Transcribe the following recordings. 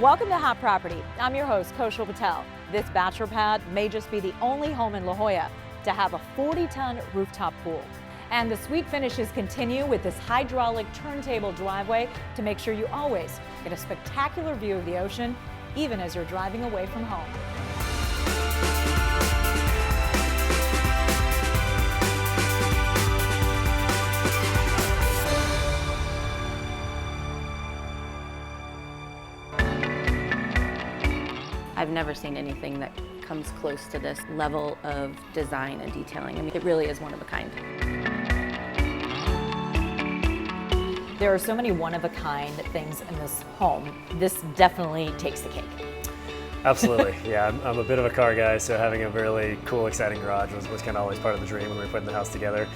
Welcome to Hot Property. I'm your host, Kaushal Patel. This bachelor pad may just be the only home in La Jolla to have a 40-ton rooftop pool. And the sweet finishes continue with this hydraulic turntable driveway to make sure you always get a spectacular view of the ocean, even as you're driving away from home. I've never seen anything that comes close to this level of design and detailing. I mean, it really is one of a kind. There are so many one-of-a-kind things in this home. This definitely takes the cake. Absolutely, yeah. I'm a bit of a car guy, so having a really cool, exciting garage was kind of always part of the dream when we were putting the house together.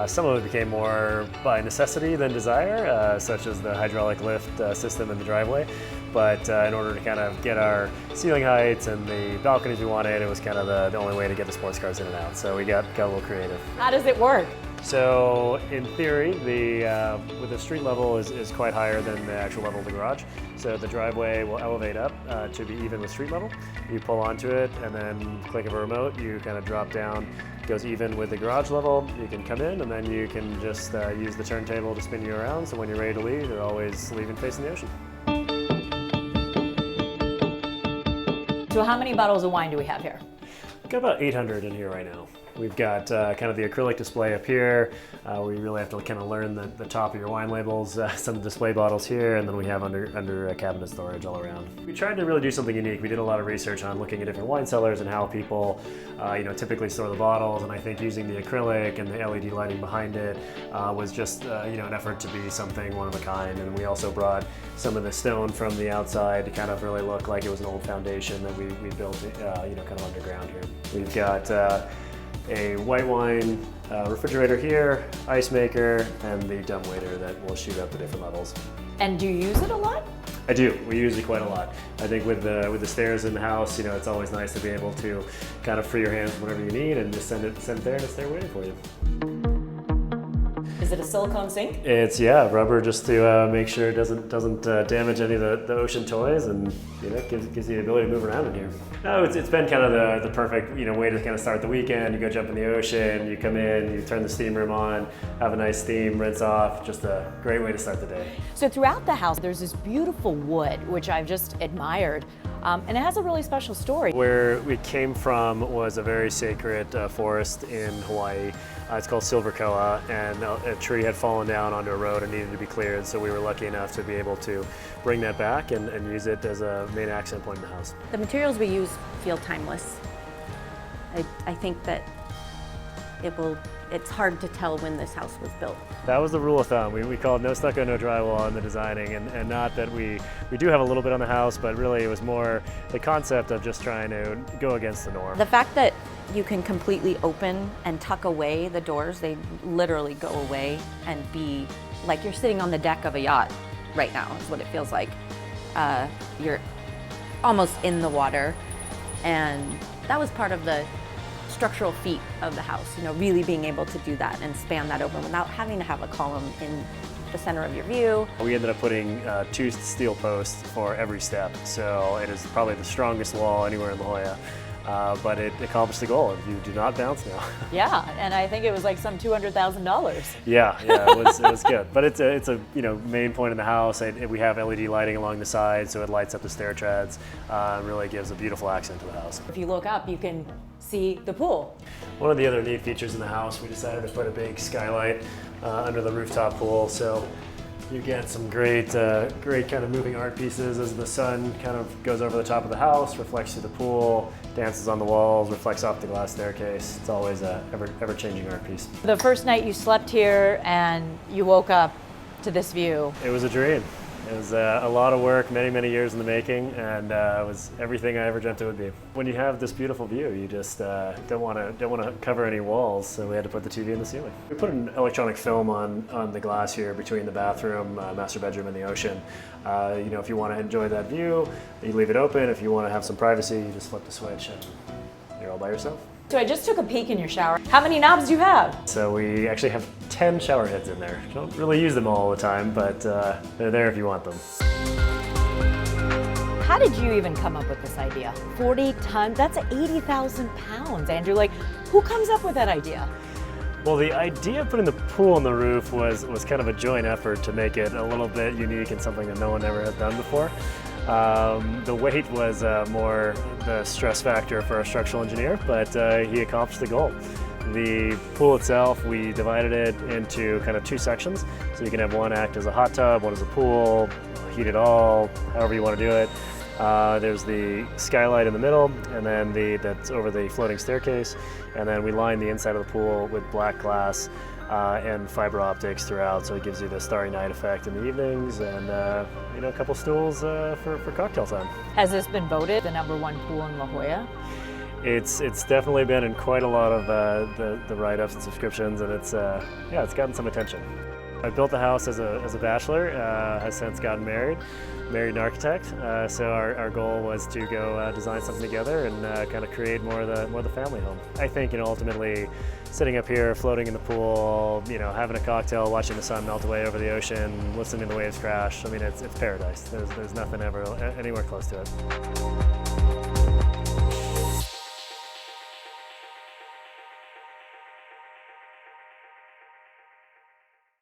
Some of it became more by necessity than desire, such as the hydraulic lift system in the driveway. But in order to kind of get our ceiling heights and the balconies we wanted, it was kind of the only way to get the sports cars in and out. So we got a little creative. How does it work? So in theory, with the street level is quite higher than the actual level of the garage. So the driveway will elevate up to be even with street level. You pull onto it and then click of a remote, you kind of drop down, goes even with the garage level. You can come in and then you can just use the turntable to spin you around. So when you're ready to leave, you're always leaving facing the ocean. So how many bottles of wine do we have here? We've got about 800 in here right now. We've got kind of the acrylic display up here. We really have to kind of learn the top of your wine labels, some display bottles here, and then we have under cabinet storage all around. We tried to really do something unique. We did a lot of research on looking at different wine cellars and how people typically store the bottles, and I think using the acrylic and the LED lighting behind it was just an effort to be something one of a kind. And we also brought some of the stone from the outside to kind of really look like it was an old foundation that we built kind of underground here. We've got a white wine refrigerator here, ice maker, and the dumbwaiter that will shoot up the different levels. And do you use it a lot? I do. We use it quite a lot. I think with the stairs in the house, it's always nice to be able to kind of free your hands whenever you need and just send it there and it's there waiting for you. Is it a silicone sink? It's rubber just to make sure it doesn't damage any of the ocean toys, and gives you the ability to move around in here. No, it's been kind of the perfect way to kind of start the weekend. You go jump in the ocean, you come in, you turn the steam room on, have a nice steam, rinse off. Just a great way to start the day. So throughout the house, there's this beautiful wood, which I've just admired. And it has a really special story. Where we came from was a very sacred forest in Hawaii. It's called Silver Koa, and a tree had fallen down onto a road and needed to be cleared, so we were lucky enough to be able to bring that back and use it as a main accent point in the house. The materials we use feel timeless. I think that it's hard to tell when this house was built. That was the rule of thumb. We called no stucco, no drywall in the designing, and not that we do have a little bit on the house, but really it was more the concept of just trying to go against the norm. The fact that you can completely open and tuck away the doors, they literally go away and be like you're sitting on the deck of a yacht right now, is what it feels like. You're almost in the water, and that was part of the structural feat of the house, really being able to do that and span that open without having to have a column in the center of your view. We ended up putting 2 steel posts for every step, so it is probably the strongest wall anywhere in La Jolla. But it accomplished the goal. You do not bounce now. Yeah, and I think it was like some $200,000. Yeah, it was good. But it's a main point in the house. We have LED lighting along the side, so it lights up the stair treads. Really gives a beautiful accent to the house. If you look up, you can see the pool. One of the other neat features in the house, we decided to put a big skylight under the rooftop pool. So you get some great kind of moving art pieces as the sun kind of goes over the top of the house, reflects through the pool, dances on the walls, reflects off the glass staircase. It's always a ever-changing art piece. The first night you slept here and you woke up to this view. It was a dream. It was a lot of work, many years in the making, and it was everything I ever dreamt it would be. When you have this beautiful view, you just don't want to cover any walls, so we had to put the TV in the ceiling. We put an electronic film on the glass here between the bathroom, master bedroom, and the ocean. If you want to enjoy that view, you leave it open. If you want to have some privacy, you just flip the switch and you're all by yourself. So I just took a peek in your shower. How many knobs do you have? So we actually have 10 shower heads in there. Don't really use them all the time, but they're there if you want them. How How did you even come up with this idea? 40 tons, that's 80,000 pounds, Andrew. Like, who comes up with that idea? Well, the idea of putting the pool on the roof was kind of a joint effort to make it a little bit unique and something that no one ever had done before. The weight was more the stress factor for a structural engineer, but he accomplished the goal. The pool itself, we divided it into kind of two sections. So you can have one act as a hot tub, one as a pool, heat it all, however you want to do it. There's the skylight in the middle, and then that's over the floating staircase. And then we line the inside of the pool with black glass and fiber optics throughout, so it gives you the Starry Night effect in the evenings, and a couple stools for cocktail time. Has this been voted the #1 pool in La Jolla? It's definitely been in quite a lot of the write-ups and subscriptions, and it's gotten some attention. I built the house as a bachelor, has since gotten married an architect, so our goal was to go design something together and kind of create more of the family home. I think ultimately sitting up here, floating in the pool, having a cocktail, watching the sun melt away over the ocean, listening to the waves crash. I mean, it's paradise. There's nothing ever anywhere close to it.